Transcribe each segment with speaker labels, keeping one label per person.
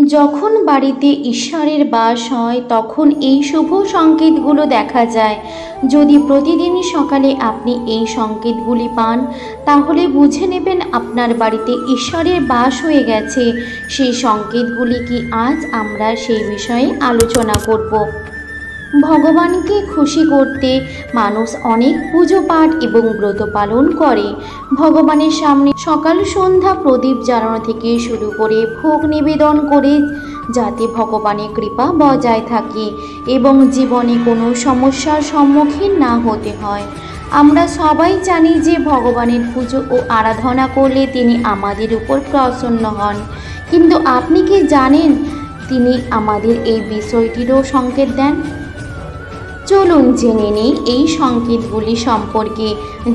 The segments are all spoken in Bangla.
Speaker 1: যখন বাড়িতে ঈশ্বরের বাস হয় তখন এই শুভ সংকেতগুলো দেখা যায়। যদি প্রতিদিন সকালে আপনি এই সংকেতগুলি পান তাহলে বুঝে নেবেন আপনার বাড়িতে ঈশ্বরের বাস হয়ে গেছে। সেই সংকেতগুলি কি, আজ আমরা সেই বিষয়ে আলোচনা করব। ভগবানকে খুশি করতে মানুষ অনেক পুজো পাঠ এবং ব্রত পালন করে। ভগবানের সামনে সকাল সন্ধ্যা প্রদীপ জ্বালানো থেকে শুরু করে ভোগ নিবেদন করে, যাতে ভগবানের কৃপা বজায় থাকে এবং জীবনে কোনো সমস্যার সম্মুখীন না হতে হয়। আমরা সবাই জানি যে ভগবানের পুজো ও আরাধনা করলে তিনি আমাদের উপর প্রসন্ন হন, কিন্তু আপনি কি জানেন তিনি আমাদের এই বিষয়টিরও সংকেত দেন? চলুন জেনে নিই এই সংকেতগুলি সম্পর্কে,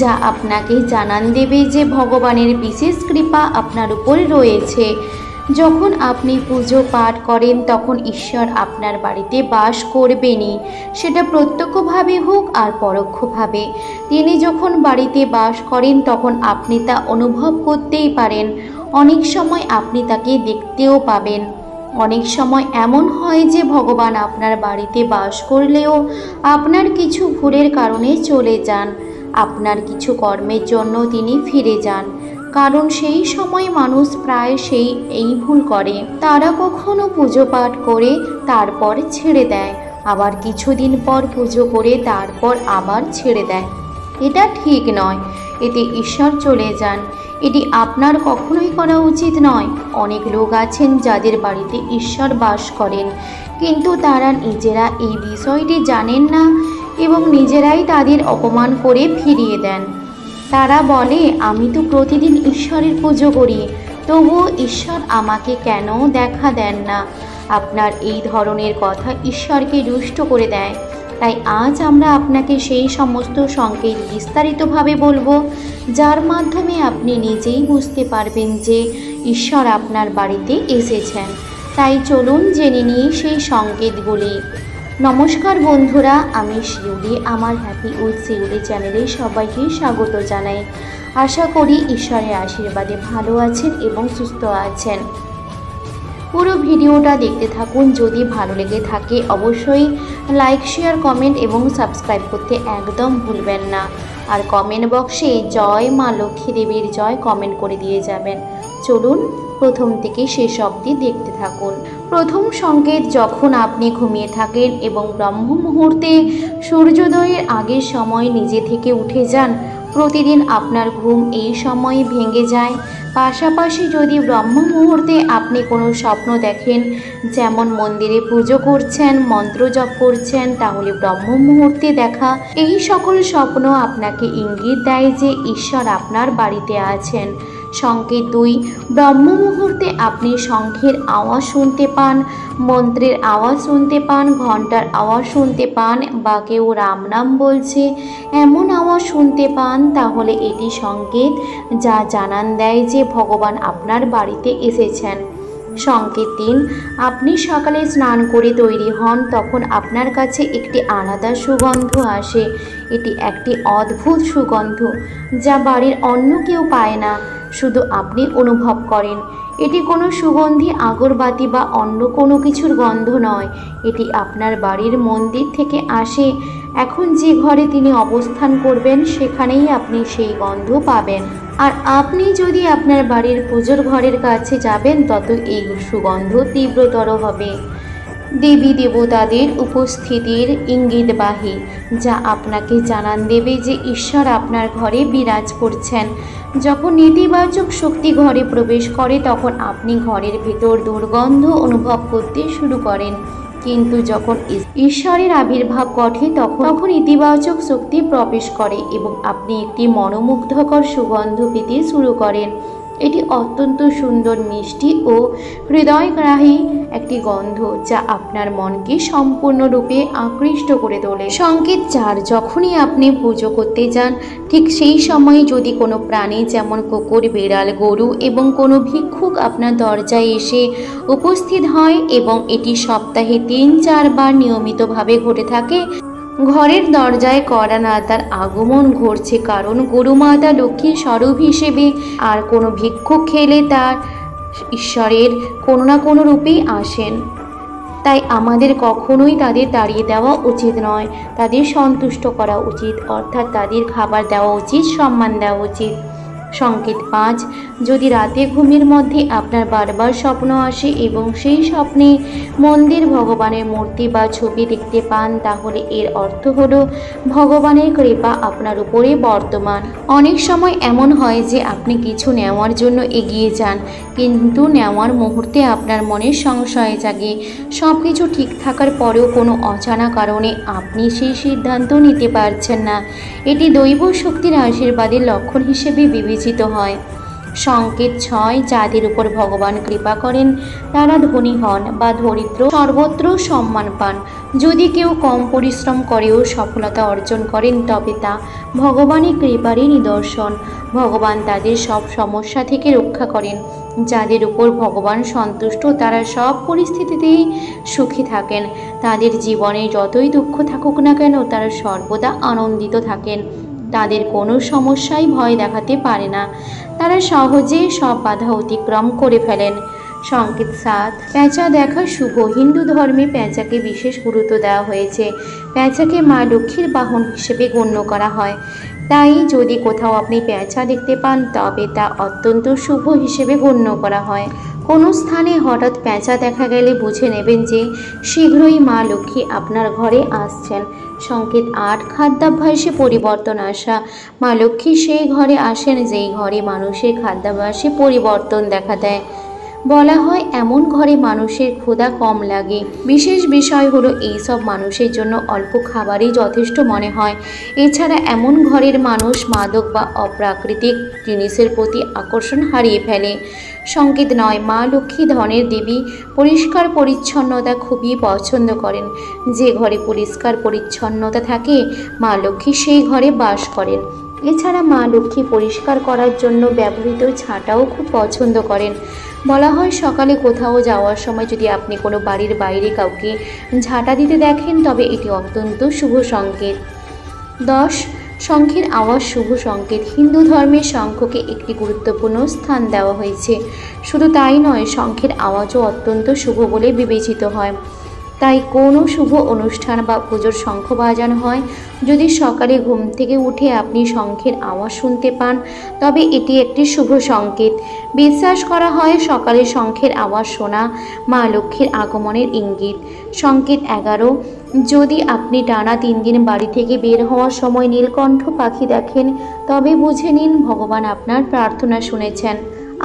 Speaker 1: যা আপনাকে জানান দেবে যে ভগবানের বিশেষ কৃপা আপনার উপর রয়েছে। যখন আপনি পুজো পাঠ করেন তখন ঈশ্বর আপনার বাড়িতে বাস করবেনই, সেটা প্রত্যক্ষভাবে হোক আর পরোক্ষভাবে। তিনি যখন বাড়িতে বাস করেন তখন আপনি তা অনুভব করতেই পারেন। অনেক সময় আপনি তাকে দেখতেও পাবেন। অনেক সময় এমন হয় যে ভগবান আপনার বাড়িতে বাস করলেও আপনার কিছু ভুলের কারণে চলে যান। আপনার কিছু কর্মের জন্য তিনি ফিরে যান, কারণ সেই সময় মানুষ প্রায় এই ভুল করে। তারা কখনো পুজো পাঠ করে তারপর ছেড়ে দেয়, আবার কিছুদিন পর পুজো করে তারপর আবার ছেড়ে দেয়। এটা ঠিক নয়, এতে ঈশ্বর চলে যান। এটি আপনার কখনোই করা উচিত নয়। অনেক লোক আছেন যাদের বাড়িতে ঈশ্বর বাস করেন, কিন্তু তারা নিজেরা এই বিষয়টি জানেন না এবং নিজেরাই তাদের অপমান করে ফিরিয়ে দেন। তারা বলে, আমি তো প্রতিদিন ঈশ্বরের পুজো করি, তবুও ঈশ্বর আমাকে কেন দেখা দেন না? আপনার এই ধরনের কথা ঈশ্বরকে রুষ্ট করে দেয়। তাই আজ আমরা আপনাকে সেই সমস্ত সংকেত বিস্তারিতভাবে বলবো, যার মাধ্যমে আপনি নিজেই বুঝতে পারবেন যে ঈশ্বর আপনার বাড়িতে এসেছেন। তাই চলুন জেনে নিই সেই সংকেতগুলি। নমস্কার বন্ধুরা, আমি শিউলি। আমার হ্যাপি উইথ শিউলি চ্যানেলে সবাইকে স্বাগত জানাই। আশা করি ঈশ্বরের আশীর্বাদে ভালো আছেন এবং সুস্থ আছেন। পুরো ভিডিওটা দেখতে থাকুন। যদি ভালো লেগে থাকে অবশ্যই লাইক, শেয়ার, কমেন্ট এবং সাবস্ক্রাইব করতে একদম ভুলবেন না। আর কমেন্ট বক্সে জয় মা লক্ষ্মী দেবীর জয় কমেন্ট করে দিয়ে যাবেন। চলুন প্রথম থেকে শেষ অবধি দেখতে থাকুন। প্রথম সংকেত, যখন আপনি ঘুমিয়ে থাকেন এবং ব্রহ্ম মুহূর্তে সূর্যোদয়ের আগের সময় নিজে থেকে উঠে যান। প্রতিদিন আপনার ঘুম এই সময়ে ভেঙে যায়। পাশাপাশি যদি ব্রহ্ম মুহূর্তে আপনি কোনো স্বপ্ন দেখেন, যেমন মন্দিরে পুজো করছেন, মন্ত্র জপ করছেন, তাহলে ব্রহ্ম মুহূর্তে দেখা এই সকল স্বপ্ন আপনাকে ইঙ্গিত দেয় যে ঈশ্বর আপনার বাড়িতে আছেন। সংকেত 2, ব্রহ্ম মুহূর্তে আপনি শঙ্খের আওয়াজ শুনতে পান, মন্ত্রের আওয়াজ শুনতে পান, ঘণ্টার আওয়াজ শুনতে পান বা কেউ রাম নাম বলছে এমন আওয়াজ শুনতে পান, তাহলে এটি সংকেত যা জানান দেয় যে ভগবান আপনার বাড়িতে এসেছেন। সংকেত 3, আপনি সকালে স্নান করে তৈরি হন, তখন আপনার কাছে একটি আলাদা সুগন্ধ আসে। এটি একটি অদ্ভুত সুগন্ধ যা বাড়ির অন্য কেউ পায় না, শুধু আপনি অনুভব করেন। এটি কোনো সুগন্ধি আগরবাতি বা অন্য কোনো কিছুর গন্ধ নয়, এটি আপনার বাড়ির মন্দির থেকে আসে। এখন যে ঘরে তিনি অবস্থান করবেন সেখানেই আপনি সেই গন্ধ পাবেন। আর আপনি যদি আপনার বাড়ির পুজোর ঘরের কাছে যাবেন তত এই সুগন্ধ তীব্রতর হবে। দেবী দেবতাদের উপস্থিতির ইঙ্গিতবাহী, যা আপনাকে জানান দেবে যে ঈশ্বর আপনার ঘরে বিরাজ করছেন। যখন নেতিবাচক শক্তি ঘরে প্রবেশ করে তখন আপনি ঘরের ভেতর দুর্গন্ধ অনুভব করতে শুরু করেন, কিন্তু যখন ঈশ্বরের আবির্ভাব ঘটে তখন ইতিবাচক শক্তি প্রবেশ করে এবং আপনি একটি মনোমুগ্ধকর সুগন্ধ পেতে শুরু করেন। এটি অত্যন্ত সুন্দর, মিষ্টি ও হৃদয়গ্রাহী একটি গন্ধ যা আপনার মনকে সম্পূর্ণরূপে আকৃষ্ট করে তোলে। সংকেত 4, যখনই আপনি পুজো করতে যান ঠিক সেই সময় যদি কোনো প্রাণী যেমন কুকুর, বিড়াল, গরু এবং কোনো ভিক্ষুক আপনার দরজায় এসে উপস্থিত হয় এবং এটি সপ্তাহে 3-4 বার নিয়মিতভাবে ঘটে থাকে, ঘরের দরজায় কড়া নাড়ার আগমন ঘটছে, কারণ গরু মাতা লক্ষ্মীর স্বরূপ হিসেবে। আর কোনো ভিক্ষুক খেলে তার ঈশ্বরের কোনো না কোনো রূপেই আসেন। তাই আমাদের কখনোই তাদের তাড়িয়ে দেওয়া উচিত নয়, তাদের সন্তুষ্ট করা উচিত, অর্থাৎ তাদের খাবার দেওয়া উচিত, সম্মান দেওয়া উচিত। সংকেত ৫, যদি রাতে ঘুমের মধ্যে আপনার বারবার স্বপ্ন আসে এবং সেই স্বপ্নে মন্দির, ভগবানের মূর্তি বা ছবি দেখতে পান, তাহলে এর অর্থ হলো ভগবানের কৃপা আপনার উপরে বর্তমান। অনেক সময় এমন হয় যে আপনি কিছু নেওয়ার জন্য এগিয়ে যান, কিন্তু নেওয়ার মুহূর্তে আপনার মনে সংশয় জাগে। সব কিছু ঠিক থাকার পরেও কোনো অজানা কারণে আপনি সেই সিদ্ধান্ত নিতে পারছেন না। এটি দৈব শক্তির আশীর্বাদের লক্ষণ হিসেবে বিবেচিত হয়। সংকেত ৬, যাদের উপর ভগবান কৃপা করেন তারা ধনী হন বা দরিদ্র সর্বত্র সম্মান পান। যদি কেউ কম পরিশ্রম করেও সফলতা অর্জন করেন তবে তা ভগবানের কৃপারই নিদর্শন। ভগবান তাদের সব সমস্যা থেকে রক্ষা করেন। যাদের উপর ভগবান সন্তুষ্ট তারা সব পরিস্থিতিতেই সুখী থাকেন। তাদের জীবনে যতই দুঃখ থাকুক না কেন তারা সর্বদা আনন্দিত থাকেন। তাদের কোনো সমস্যাই ভয় দেখাতে পারে না, তারা সহজে সব বাধা অতিক্রম করে ফেলেন। সংকেত ৭, পেঁচা দেখা শুভ। হিন্দু ধর্মে পেঁচাকে বিশেষ গুরুত্ব দেওয়া হয়েছে। পেঁচাকে মা লক্ষ্মীর বাহন হিসেবে গণ্য করা হয়। তাই যদি কোথাও আপনি পেঁচা দেখতে পান তবে তা অত্যন্ত শুভ হিসেবে গণ্য করা হয়। কোনো স্থানে হঠাৎ পেঁচা দেখা গেলে বুঝে নেবেন যে শীঘ্রই মা লক্ষ্মী আপনার ঘরে আসছেন। সংকেত ৮, খাদ্যাভ্যাসে পরিবর্তন আসা। মা লক্ষ্মী সেই ঘরে আসেন যেই ঘরে মানুষের খাদ্যাভ্যাসে পরিবর্তন দেখা দেয়। বলা হয় এমন ঘরে মানুষের ক্ষুধা কম লাগে। বিশেষ বিষয় হলো এইসব মানুষের জন্য অল্প খাবারই যথেষ্ট মনে হয়। এছাড়া এমন ঘরের মানুষ মাদক বা অপ্রাকৃতিক জিনিসের প্রতি আকর্ষণ হারিয়ে ফেলে। সংকেত ৯, মা লক্ষ্মী ধনের দেবী। পরিষ্কার পরিচ্ছন্নতা খুবই পছন্দ করেন। যে ঘরে পরিষ্কার পরিচ্ছন্নতা থাকে মা লক্ষ্মী সেই ঘরে বাস করেন। এছাড়া মা লক্ষ্মী পরিষ্কার করার জন্য ব্যবহৃত ঝাঁটাও খুব পছন্দ করেন। বলা হয় সকালে কোথাও যাওয়ার সময় যদি আপনি কোনো বাড়ির বাইরে কাউকে ঝাঁটা দিতে দেখেন তবে এটি অত্যন্ত শুভ সংকেত। ১০, শঙ্খের আওয়াজ শুভ সংকেত। হিন্দু ধর্মে শঙ্খকে একটি গুরুত্বপূর্ণ স্থান দেওয়া হয়েছে। শুধু তাই নয়, শঙ্খের আওয়াজও অত্যন্ত শুভ বলে বিবেচিত হয়। তাই কোনো শুভ অনুষ্ঠান বা পুজোর শঙ্খ বাজানো হয়। যদি সকালে ঘুম থেকে উঠে আপনি শঙ্খের আওয়াজ শুনতে পান তবে এটি একটি শুভ সংকেত। বিশ্বাস করা হয় সকালে শঙ্খের আওয়াজ শোনা মা লক্ষ্মীর আগমনের ইঙ্গিত। সংকেত ১১, যদি আপনি টানা ৩ দিন বাড়ি থেকে বের হওয়ার সময় নীলকণ্ঠ পাখি দেখেন তবে বুঝে নিন ভগবান আপনার প্রার্থনা শুনেছেন।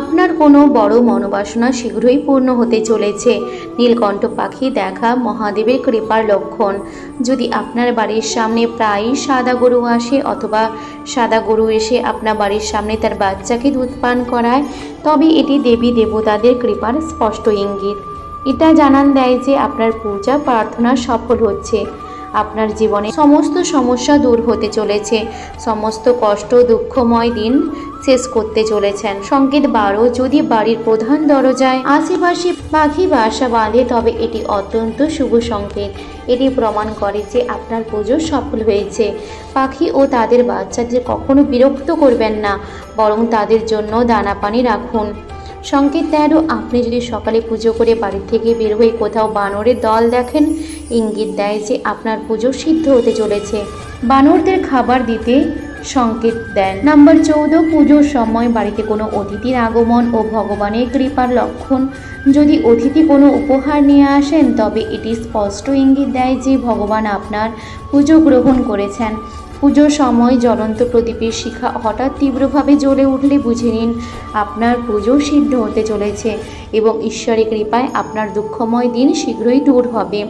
Speaker 1: আপনার কোনো বড় মনোবাসনা শীঘ্রই পূর্ণ হতে চলেছে। নীলকণ্ঠ পাখি দেখা মহাদেবের কৃপার লক্ষণ। যদি আপনার বাড়ির সামনে প্রায়ই সাদা গরু আসে অথবা সাদা গরু এসে আপনার বাড়ির সামনে তার বাচ্চাকে দুধ পান করায় তবে এটি দেবী দেবতাদের কৃপার স্পষ্ট ইঙ্গিত। এটা জানান দেয় যে আপনার পূজা প্রার্থনা সফল হচ্ছে। আপনার জীবনে সমস্ত সমস্যা দূর হতে চলেছে। সমস্ত কষ্ট দুঃখময় দিন শেষ করতে চলেছেন। সংকেত ১২, যদি বাড়ির প্রধান দরজায় আশেপাশে পাখি বাসা বাঁধে তবে এটি অত্যন্ত শুভ সংকেত। এটি প্রমাণ করে যে আপনার পুজো সফল হয়েছে। পাখি ও তাদের বাচ্চাদের কখনো বিরক্ত করবেন না, বরং তাদের জন্য দানা পানি রাখুন। সংকেত ১৩, আপনি যদি সকালে পুজো করে বাড়ি থেকে বের হয়ে কোথাও বানরের দল দেখেন ইঙ্গিত দেয় যে আপনার পুজো সিদ্ধ হতে চলেছে। বানরদের খাবার দিতে সংকেত দেন। নাম্বার ১৪, পুজোর সময় বাড়িতে কোনো অতিথির আগমন ও ভগবানের কৃপার লক্ষণ। যদি অতিথি কোনো উপহার নিয়ে আসেন তবে এটি স্পষ্ট ইঙ্গিত দেয় যে ভগবান আপনার পুজো গ্রহণ করেছেন। পুজোর সময় জ্বলন্ত প্রদীপের শিখা হঠাৎ তীব্রভাবে জ্বলে উঠলে বুঝে নিন আপনার পুজো সিদ্ধ হতে চলেছে এবং ঈশ্বরের কৃপায় আপনার দুঃখময় দিন শীঘ্রই দূর হবে।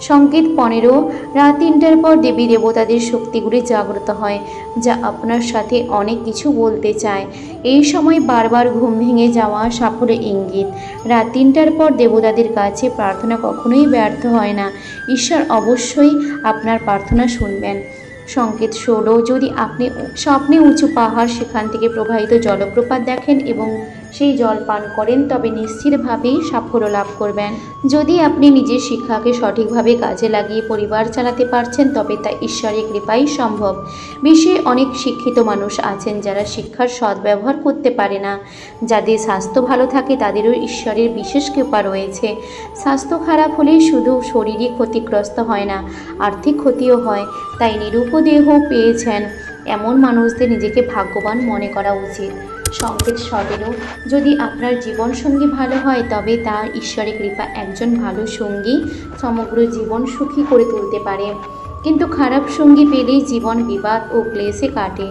Speaker 1: সংকেত ১৫, রাত ৩টার পর দেবী দেবতাদের শক্তিগুলি জাগ্রত হয় যা আপনার সাথে অনেক কিছু বলতে চায়। এই সময় বারবার ঘুম ভেঙে যাওয়া সাফল্যের ইঙ্গিত। রাত ৩টার পর দেবতাদের কাছে প্রার্থনা কখনোই ব্যর্থ হয় না। ঈশ্বর অবশ্যই আপনার প্রার্থনা শুনবেন। সংকেত ১৬, যদি আপনি স্বপ্নে উঁচু পাহাড় সেখান থেকে প্রবাহিত জলপ্রপাত দেখেন এবং সেই জল পান করেন তবে নিশ্চিতভাবেই সাফল্য লাভ করবেন। যদি আপনি নিজের শিক্ষাকে সঠিকভাবে কাজে লাগিয়ে পরিবার চালাতে পারছেন তবে তা ঈশ্বরের কৃপাই সম্ভব। বিশ্বে অনেক শিক্ষিত মানুষ আছেন যারা শিক্ষার সদ্ব্যবহার করতে পারে না। যাদের স্বাস্থ্য ভালো থাকে তাদেরও ঈশ্বরের বিশেষ কৃপা রয়েছে। স্বাস্থ্য খারাপ হলে শুধু শরীরই ক্ষতিগ্রস্ত হয় না, আর্থিক ক্ষতিও হয়। তাই নিরুপদেহ পেয়েছেন এমন মানুষদের নিজেকে ভাগ্যবান মনে করা উচিত। সংকেত সতেরো, যদি আপনার জীবনসঙ্গী ভালো হয় তবে তা ঈশ্বরের কৃপা। একজন ভালো সঙ্গী সমগ্র জীবন সুখী করে তুলতে পারে, কিন্তু খারাপ সঙ্গী পেলেই জীবন বিবাদ ও ক্লেশে কাটে।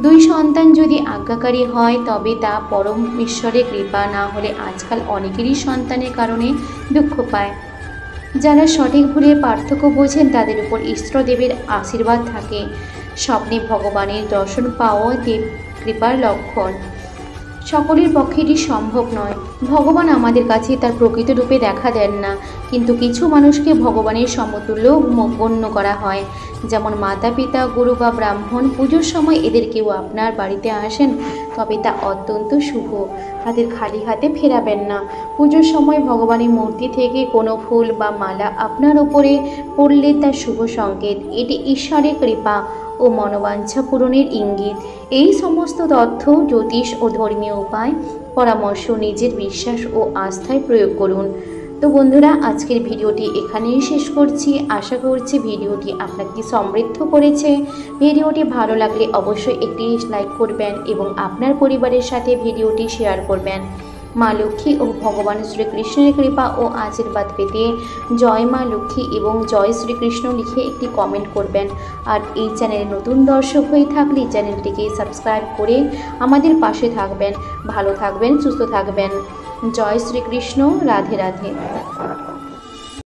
Speaker 1: 2 সন্তান যদি আজ্ঞাকারী হয় তবে তা পরম ঈশ্বরের কৃপা, না হলে আজকাল অনেকেরই সন্তানের কারণে দুঃখ পায়। যারা সঠিক ভুলের পার্থক্য বোঝেন তাদের উপর ইষ্টদেবের আশীর্বাদ থাকে। স্বপ্নে ভগবানের দর্শন পাওয়া দেব কৃপার লক্ষণ। সকলের পক্ষে এটি সম্ভব নয়। ভগবান আমাদের কাছে তার প্রকৃত রূপে দেখা দেন না, কিন্তু কিছু মানুষকে ভগবানের সমতুল্য গণ্য করা হয়, যেমন মাতা পিতা, গুরু বা ব্রাহ্মণ। পুজোর সময় এদের কেউ আপনার বাড়িতে আসেন তবে তা অত্যন্ত শুভ। তাদের খালি হাতে ফেরাবেন না। পুজোর সময় ভগবানের মূর্তি থেকে কোনো ফুল বা মালা আপনার উপরে পড়লে তা শুভ সংকেত। এটি ঈশ্বরের কৃপা ও মনোবাঞ্ছা পূরণের ইঙ্গিত। এই সমস্ত তথ্য, জ্যোতিষ ও ধর্মীয় উপায় পরামর্শ নিজের বিশ্বাস ও আস্থায় প্রয়োগ করুন। তো বন্ধুরা, আজকের ভিডিওটি এখানেই শেষ করছি। আশা করছি ভিডিওটি আপনাকে সমৃদ্ধ করেছে। ভিডিওটি ভালো লাগলে অবশ্যই একটি লাইক করবেন এবং আপনার পরিবারের সাথে ভিডিওটি শেয়ার করবেন। মা লক্ষ্মী ও ভগবান শ্রীকৃষ্ণের কৃপা ও আশীর্বাদ পেতে জয় মা লক্ষ্মী এবং জয় শ্রীকৃষ্ণ লিখে একটি কমেন্ট করবেন। আর এই চ্যানেলে নতুন দর্শক হয়ে থাকলে চ্যানেলটিকে সাবস্ক্রাইব করে আমাদের পাশে থাকবেন। ভালো থাকবেন, সুস্থ থাকবেন। জয় শ্রীকৃষ্ণ। রাধে রাধে।